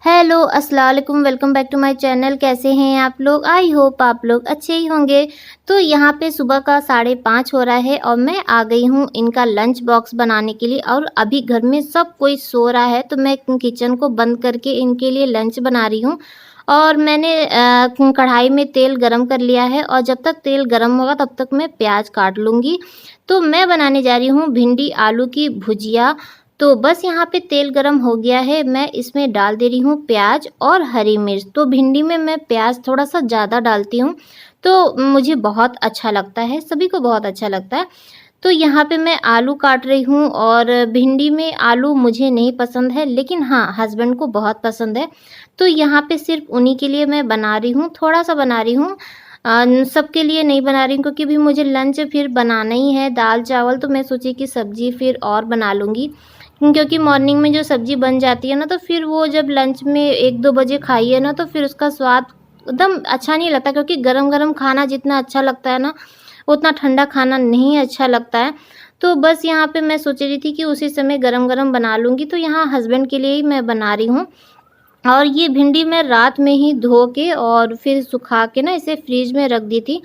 Hello अस्सलाम वालेकुम, welcome back to my channel. कैसे हैं आप लोग? आई होप आप लोग अच्छे ही होंगे। तो यहाँ पे सुबह का 5:30 हो रहा है और मैं आ गई हूँ इनका लंच बॉक्स बनाने के लिए। और अभी घर में सब कोई सो रहा है तो मैं किचन को बंद करके इनके लिए लंच बना रही हूँ। और मैंने कढ़ाई में तेल गरम कर लिया है और जब तक तेल गरम होगा तब तक मैं प्याज काट लूँगी। तो मैं बनाने जा रही हूँ भिंडी आलू की भुजिया। तो बस यहाँ पे तेल गरम हो गया है, मैं इसमें डाल दे रही हूँ प्याज और हरी मिर्च। तो भिंडी में मैं प्याज थोड़ा-सा ज़्यादा डालती हूँ, तो मुझे बहुत अच्छा लगता है, सभी को बहुत अच्छा लगता है। तो यहाँ पे मैं आलू काट रही हूँ और भिंडी में आलू मुझे नहीं पसंद है, लेकिन हाँ, हस्बैंड को बहुत पसंद है। तो यहाँ पे सिर्फ़ उन्हीं के लिए मैं बना रही हूँ, थोड़ा-सा बना रही हूँ। सबके लिए नहीं बना रही हूँ क्योंकि अभी मुझे लंच फिर बनाना ही है, दाल-चावल। तो मैं सोची कि सब्ज़ी फिर और बना लूँगी। क्योंकि मॉर्निंग में जो सब्ज़ी बन जाती है ना, तो फिर वो जब लंच में 1-2 बजे खाइए ना, तो फिर उसका स्वाद एकदम अच्छा नहीं लगता। क्योंकि गरम-गरम खाना जितना अच्छा लगता है ना, उतना ठंडा खाना नहीं अच्छा लगता है। तो बस यहाँ पे मैं सोच रही थी कि उसी समय गरम-गरम बना लूँगी, तो यहाँ हस्बैंड के लिए ही मैं बना रही हूँ। और ये भिंडी मैं रात में ही धो के और फिर सुखा के ना इसे फ्रिज में रख दी थी,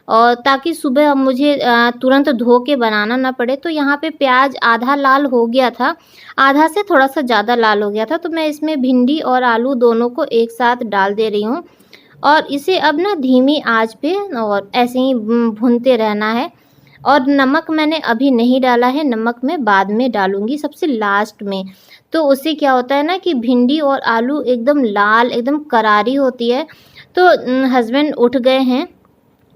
और ताकि सुबह अब मुझे तुरंत धो के बनाना ना पड़े। तो यहाँ पे प्याज आधा लाल हो गया था, आधा से थोड़ा-सा ज़्यादा लाल हो गया था। तो मैं इसमें भिंडी और आलू दोनों को एक साथ डाल दे रही हूँ और इसे अब ना धीमी आँच पे और ऐसे ही भूनते रहना है। और नमक मैंने अभी नहीं डाला है, नमक मैं बाद में डालूँगी सबसे लास्ट में। तो उससे क्या होता है ना कि भिंडी और आलू एकदम लाल, एकदम करारी होती है। तो हस्बैंड उठ गए हैं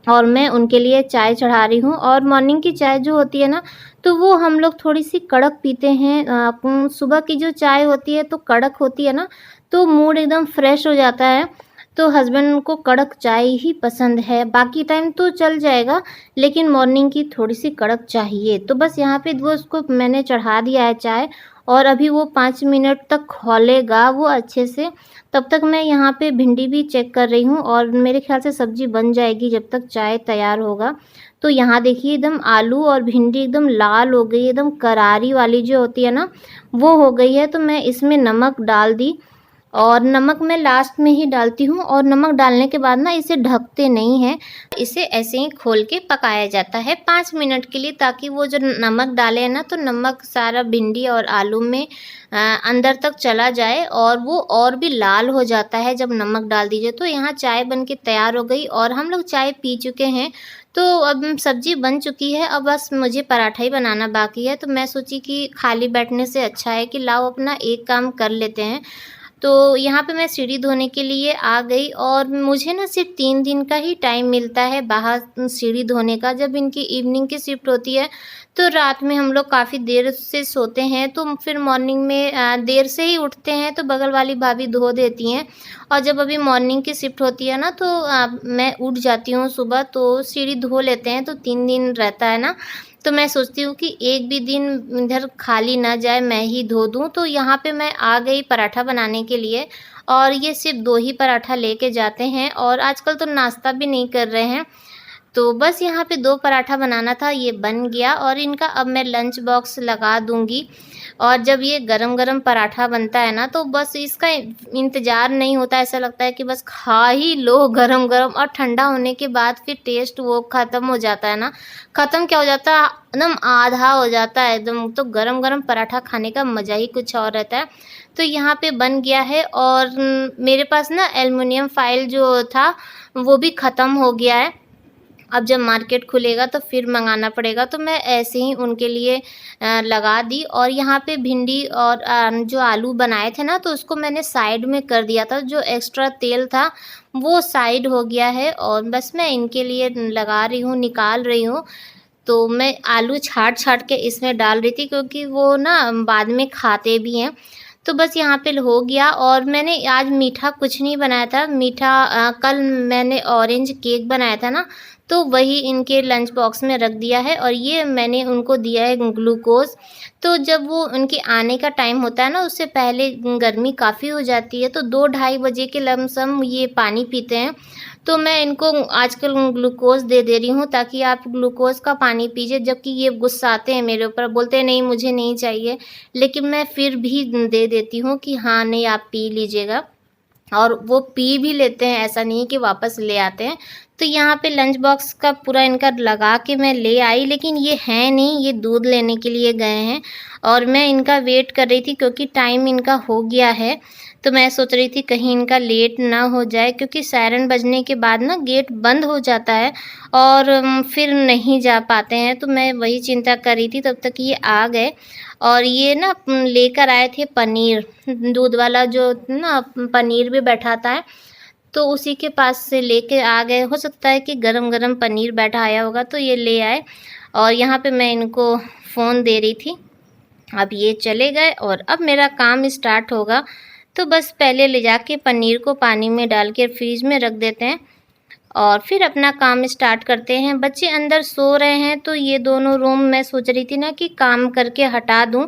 और मैं उनके लिए चाय चढ़ा रही हूँ। और मॉर्निंग की चाय जो होती है ना, तो वो हम लोग थोड़ी-सी कड़क पीते हैं। सुबह की जो चाय होती है तो कड़क होती है ना, तो मूड एकदम फ्रेश हो जाता है। तो हस्बैंड को कड़क चाय ही पसंद है, बाकी टाइम तो चल जाएगा, लेकिन मॉर्निंग की थोड़ी-सी कड़क चाहिए। तो बस यहाँ पे वो उसको मैंने चढ़ा दिया है चाय, और अभी वो 5 मिनट तक खौलेगा वो अच्छे से। तब तक मैं यहाँ पे भिंडी भी चेक कर रही हूँ और मेरे ख़्याल से सब्ज़ी बन जाएगी जब तक चाय तैयार होगा। तो यहाँ देखिए एकदम आलू और भिंडी एकदम लाल हो गई, एकदम करारी वाली जो होती है ना, वो हो गई है। तो मैं इसमें नमक डाल दी, और नमक मैं लास्ट में ही डालती हूँ। और नमक डालने के बाद ना इसे ढकते नहीं हैं, इसे ऐसे ही खोल के पकाया जाता है 5 मिनट के लिए, ताकि वो जो नमक डाले हैं ना, तो नमक सारा भिंडी और आलू में अंदर तक चला जाए और वो और भी लाल हो जाता है जब नमक डाल दीजिए। तो यहाँ चाय बन के तैयार हो गई और हम लोग चाय पी चुके हैं। तो अब सब्ज़ी बन चुकी है, अब बस मुझे पराठा ही बनाना बाकी है। तो मैं सोची कि खाली बैठने से अच्छा है कि लाओ अपना एक काम कर लेते हैं। तो यहाँ पे मैं सीढ़ी धोने के लिए आ गई, और मुझे ना सिर्फ 3 दिन का ही टाइम मिलता है बाहर सीढ़ी धोने का। जब इनकी इवनिंग की शिफ्ट होती है तो रात में हम लोग काफ़ी देर से सोते हैं, तो फिर मॉर्निंग में देर से ही उठते हैं, तो बगल वाली भाभी धो देती हैं। और जब अभी मॉर्निंग की शिफ्ट होती है ना, तो मैं उठ जाती हूँ सुबह, तो सीढ़ी धो लेते हैं, तो 3 दिन रहता है ना। तो मैं सोचती हूँ कि एक भी दिन इधर खाली ना जाए, मैं ही धो दूँ। तो यहाँ पे मैं आ गई पराठा बनाने के लिए, और ये सिर्फ़ 2 ही पराठा लेके जाते हैं और आजकल तो नाश्ता भी नहीं कर रहे हैं। तो बस यहाँ पे 2 पराठा बनाना था, ये बन गया, और इनका अब मैं लंच बॉक्स लगा दूँगी। और जब ये गरम-गरम पराठा बनता है ना, तो बस इसका इंतज़ार नहीं होता, ऐसा लगता है कि बस खा ही लो गरम-गरम। और ठंडा होने के बाद फिर टेस्ट वो ख़त्म हो जाता है ना, ख़त्म क्या हो जाता है, एकदम आधा हो जाता है एकदम। तो गरम-गरम पराठा खाने का मज़ा ही कुछ और रहता है। तो यहाँ पे बन गया है, और मेरे पास ना एल्युमिनियम फ़ॉइल जो था, वो भी ख़त्म हो गया है। अब जब मार्केट खुलेगा तो फिर मंगाना पड़ेगा। तो मैं ऐसे ही उनके लिए लगा दी। और यहाँ पे भिंडी और जो आलू बनाए थे ना, तो उसको मैंने साइड में कर दिया था, जो एक्स्ट्रा तेल था वो साइड हो गया है, और बस मैं इनके लिए लगा रही हूँ, निकाल रही हूँ। तो मैं आलू छाँट-छाँट के इसमें डाल रही थी, क्योंकि वो ना बाद में खाते भी हैं। तो बस यहाँ पे हो गया। और मैंने आज मीठा कुछ नहीं बनाया था, मीठा कल मैंने ऑरेंज केक बनाया था ना, तो वही इनके लंच बॉक्स में रख दिया है। और ये मैंने उनको दिया है ग्लूकोज़। तो जब वो उनके आने का टाइम होता है ना, उससे पहले गर्मी काफ़ी हो जाती है, तो 2 ढाई बजे के लमसम ये पानी पीते हैं। तो मैं इनको आजकल ग्लूकोज़ दे दे रही हूँ, ताकि आप ग्लूकोज़ का पानी पीजिए। जबकि ये गुस्साते हैं मेरे ऊपर, बोलते हैं नहीं मुझे नहीं चाहिए, लेकिन मैं फिर भी दे देती हूँ कि हाँ नहीं आप पी लीजिएगा। और वो पी भी लेते हैं, ऐसा नहीं है कि वापस ले आते हैं। तो यहाँ पे लंच बॉक्स का पूरा इनका लगा के मैं ले आई, लेकिन ये हैं नहीं, ये दूध लेने के लिए गए हैं और मैं इनका वेट कर रही थी क्योंकि टाइम इनका हो गया है। तो मैं सोच रही थी कहीं इनका लेट ना हो जाए, क्योंकि सायरन बजने के बाद ना गेट बंद हो जाता है और फिर नहीं जा पाते हैं। तो मैं वही चिंता कर रही थी, तब तक ये आ गए और ये ना लेकर आए थे पनीर, दूध वाला जो ना पनीर भी बैठाता है, तो उसी के पास से लेके आ गए। हो सकता है कि गरम-गरम पनीर बैठा आया होगा तो ये ले आए और यहाँ पे मैं इनको फ़ोन दे रही थी। अब ये चले गए और अब मेरा काम स्टार्ट होगा। तो बस पहले ले जाके पनीर को पानी में डाल के फ्रिज में रख देते हैं और फिर अपना काम स्टार्ट करते हैं। बच्चे अंदर सो रहे हैं तो ये दोनों रूम मैं सोच रही थी ना कि काम करके हटा दूं,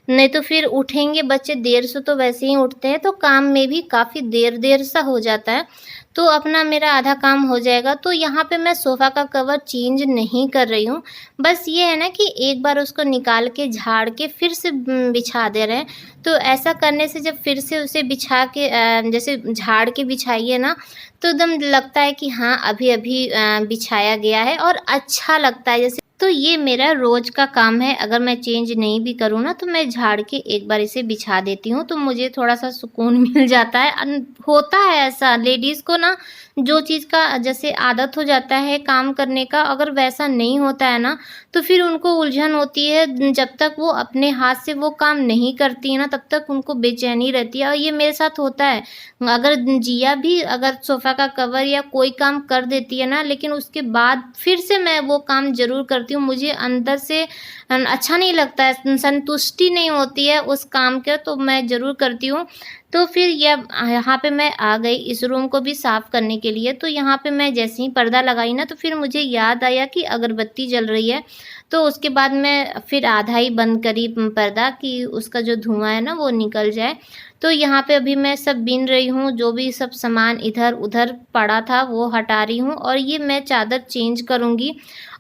नहीं तो फिर उठेंगे बच्चे देर से, तो वैसे ही उठते हैं तो काम में भी काफ़ी देर सा हो जाता है, तो अपना मेरा आधा काम हो जाएगा। तो यहाँ पे मैं सोफ़ा का कवर चेंज नहीं कर रही हूँ, बस ये है ना कि एक बार उसको निकाल के झाड़ के फिर से बिछा दे रहे हैं। तो ऐसा करने से जब फिर से उसे बिछा के जैसे झाड़ के बिछाइए ना, तो एकदम लगता है कि हाँ अभी-अभी बिछाया गया है और अच्छा लगता है जैसे। तो ये मेरा रोज़ का काम है, अगर मैं चेंज नहीं भी करूँ ना तो मैं झाड़ के एक बार इसे बिछा देती हूँ, तो मुझे थोड़ा-सा सुकून मिल जाता है। होता है ऐसा लेडीज़ को ना, जो चीज़ का जैसे आदत हो जाता है काम करने का, अगर वैसा नहीं होता है ना तो फिर उनको उलझन होती है। जब तक वो अपने हाथ से वो काम नहीं करती है ना, तब तक उनको बेचैनी रहती है और ये मेरे साथ होता है। अगर जिया भी अगर सोफ़ा का कवर या कोई काम कर देती है ना, लेकिन उसके बाद फिर से मैं वो काम ज़रूर करती हूँ। मुझे अंदर से अच्छा नहीं लगता है, संतुष्टि नहीं होती है उस काम के, तो मैं ज़रूर करती हूँ। तो फिर यहाँ पे मैं आ गई इस रूम को भी साफ़ करने के लिए। तो यहाँ पे मैं जैसे ही पर्दा लगाई ना, तो फिर मुझे याद आया कि अगरबत्ती जल रही है, तो उसके बाद मैं फिर आधा ही बंद करी पर्दा कि उसका जो धुआँ है ना वो निकल जाए। तो यहाँ पे अभी मैं सब बीन रही हूँ, जो भी सब सामान इधर-उधर पड़ा था वो हटा रही हूँ और ये मैं चादर चेंज करूँगी।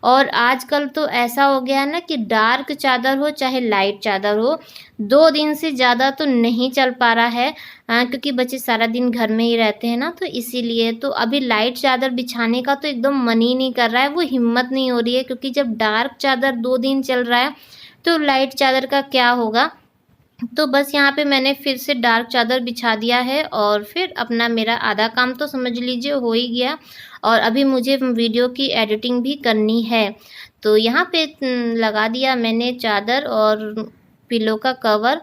और आजकल तो ऐसा हो गया है ना कि डार्क चादर हो चाहे लाइट चादर हो, 2 दिन से ज़्यादा तो नहीं चल पा रहा है, क्योंकि बच्चे सारा दिन घर में ही रहते हैं ना, तो इसीलिए। तो अभी लाइट चादर बिछाने का तो एकदम मन ही नहीं कर रहा है, वो हिम्मत नहीं हो रही है, क्योंकि जब डार्क चादर 2 दिन चल रहा है तो लाइट चादर का क्या होगा। तो बस यहाँ पे मैंने फिर से डार्क चादर बिछा दिया है और फिर अपना मेरा आधा काम तो समझ लीजिए हो ही गया और अभी मुझे वीडियो की एडिटिंग भी करनी है। तो यहाँ पे लगा दिया मैंने चादर और पिलो का कवर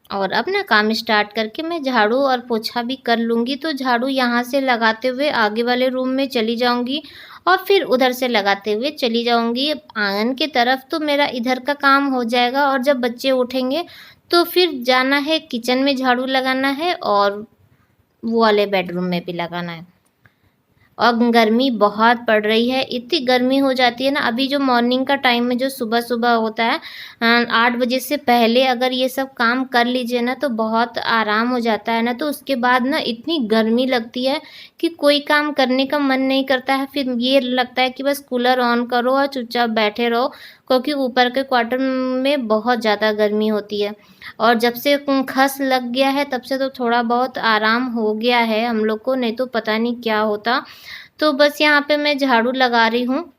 और अपना काम स्टार्ट करके मैं झाड़ू और पोछा भी कर लूँगी। तो झाड़ू यहाँ से लगाते हुए आगे वाले रूम में चली जाऊँगी और फिर उधर से लगाते हुए चली जाऊँगी आंगन की तरफ। तो मेरा इधर का काम हो जाएगा और जब बच्चे उठेंगे तो फिर जाना है किचन में, झाड़ू लगाना है और वो वाले बेडरूम में भी लगाना है। और गर्मी बहुत पड़ रही है, इतनी गर्मी हो जाती है ना। अभी जो मॉर्निंग का टाइम में जो सुबह-सुबह होता है 8 बजे से पहले अगर ये सब काम कर लीजिए ना तो बहुत आराम हो जाता है ना, तो उसके बाद ना इतनी गर्मी लगती है कि कोई काम करने का मन नहीं करता है। फिर ये लगता है कि बस कूलर ऑन करो और चुपचाप बैठे रहो, क्योंकि ऊपर के क्वार्टर में बहुत ज़्यादा गर्मी होती है। और जब से खस लग गया है तब से तो थोड़ा बहुत आराम हो गया है हम लोग को, नहीं तो पता नहीं क्या होता। तो बस यहाँ पे मैं झाड़ू लगा रही हूँ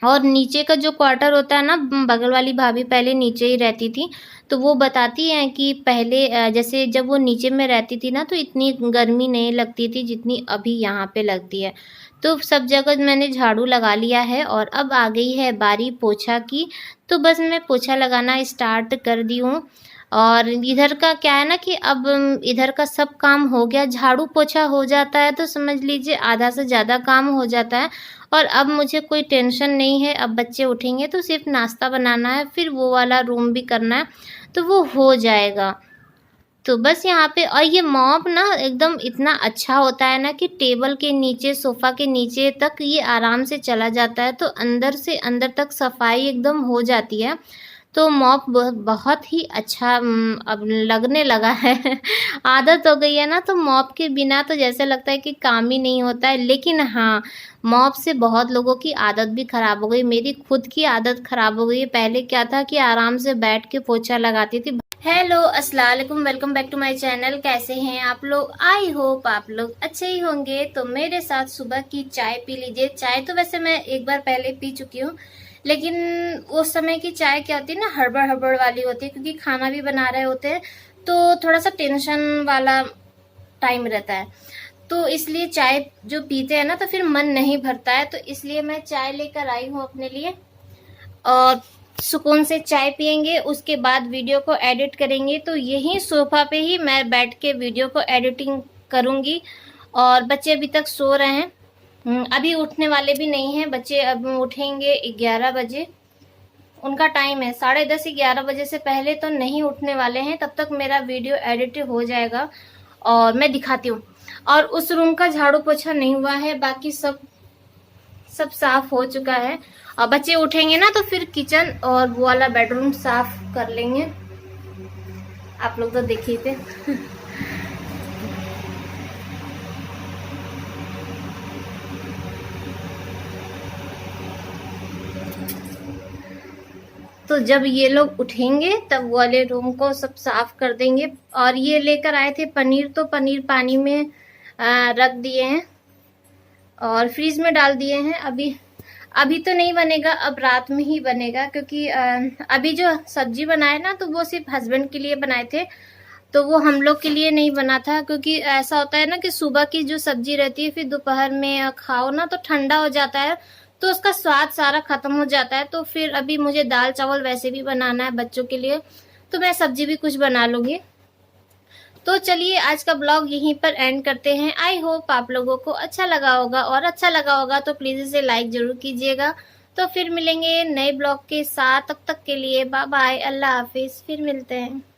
और नीचे का जो क्वार्टर होता है ना, बगल वाली भाभी पहले नीचे ही रहती थी, तो वो बताती हैं कि पहले जैसे जब वो नीचे में रहती थी ना तो इतनी गर्मी नहीं लगती थी जितनी अभी यहाँ पे लगती है। तो सब जगह मैंने झाड़ू लगा लिया है और अब आ गई है बारी पोछा की। तो बस मैं पोछा लगाना स्टार्ट कर दी हूँ और इधर का क्या है ना कि अब इधर का सब काम हो गया, झाड़ू पोछा हो जाता है तो समझ लीजिए आधा से ज़्यादा काम हो जाता है और अब मुझे कोई टेंशन नहीं है। अब बच्चे उठेंगे तो सिर्फ नाश्ता बनाना है, फिर वो वाला रूम भी करना है, तो वो हो जाएगा। तो बस यहाँ पे और ये मॉप ना एकदम इतना अच्छा होता है ना कि टेबल के नीचे, सोफ़ा के नीचे तक ये आराम से चला जाता है, तो अंदर से अंदर तक सफाई एकदम हो जाती है। तो मॉप बहुत ही अच्छा अब लगने लगा है। आदत हो गई है ना, तो मॉप के बिना तो जैसे लगता है कि काम ही नहीं होता है। लेकिन हाँ, मॉप से बहुत लोगों की आदत भी ख़राब हो गई, मेरी खुद की आदत ख़राब हो गई है। पहले क्या था कि आराम से बैठ के पोछा लगाती थी, हेलो अस्सलाम वालेकुम, welcome back to my channel. कैसे हैं आप लोग? आई होप आप लोग अच्छे ही होंगे। तो मेरे साथ सुबह की चाय पी लीजिए। चाय तो वैसे मैं एक बार पहले पी चुकी हूँ, लेकिन उस समय की चाय क्या होती है ना, हड़बड़ हड़बड़ वाली होती है, क्योंकि खाना भी बना रहे होते हैं तो थोड़ा सा टेंशन वाला टाइम रहता है। तो इसलिए चाय जो पीते हैं ना तो फिर मन नहीं भरता है, तो इसलिए मैं चाय लेकर आई हूँ अपने लिए और सुकून से चाय पियेंगे। उसके बाद वीडियो को एडिट करेंगे, तो यही सोफा पे ही मैं बैठ के वीडियो को एडिटिंग करूंगी। और बच्चे अभी तक सो रहे हैं, अभी उठने वाले भी नहीं हैं बच्चे। अब उठेंगे 11 बजे, उनका टाइम है 10:30 11 बजे से पहले तो नहीं उठने वाले हैं। तब तक मेरा वीडियो एडिट हो जाएगा और मैं दिखाती हूँ। और उस रूम का झाड़ू पोछा नहीं हुआ है, बाकी सब साफ हो चुका है। और बच्चे उठेंगे ना तो फिर किचन और वो वाला बेडरूम साफ कर लेंगे। आप लोग तो देख ही थे। तो जब ये लोग उठेंगे तब वाले रूम को सब साफ कर देंगे। और ये लेकर आए थे पनीर, तो पनीर पानी में रख दिए हैं और फ्रीज में डाल दिए हैं। अभी तो नहीं बनेगा, अब रात में ही बनेगा, क्योंकि अभी जो सब्जी बनाए ना तो वो सिर्फ हस्बैंड के लिए बनाए थे, तो वो हम लोग के लिए नहीं बना था। क्योंकि ऐसा होता है ना कि सुबह की जो सब्जी रहती है फिर दोपहर में खाओ ना तो ठंडा हो जाता है, तो उसका स्वाद सारा खत्म हो जाता है। तो फिर अभी मुझे दाल चावल वैसे भी बनाना है बच्चों के लिए, तो मैं सब्जी भी कुछ बना लूंगी। तो चलिए आज का ब्लॉग यहीं पर एंड करते हैं। आई होप आप लोगों को अच्छा लगा होगा, और अच्छा लगा होगा तो प्लीज इसे लाइक जरूर कीजिएगा। तो फिर मिलेंगे नए ब्लॉग के साथ, तब तक के लिए बाय बाय, अल्लाह हाफिज, फिर मिलते हैं।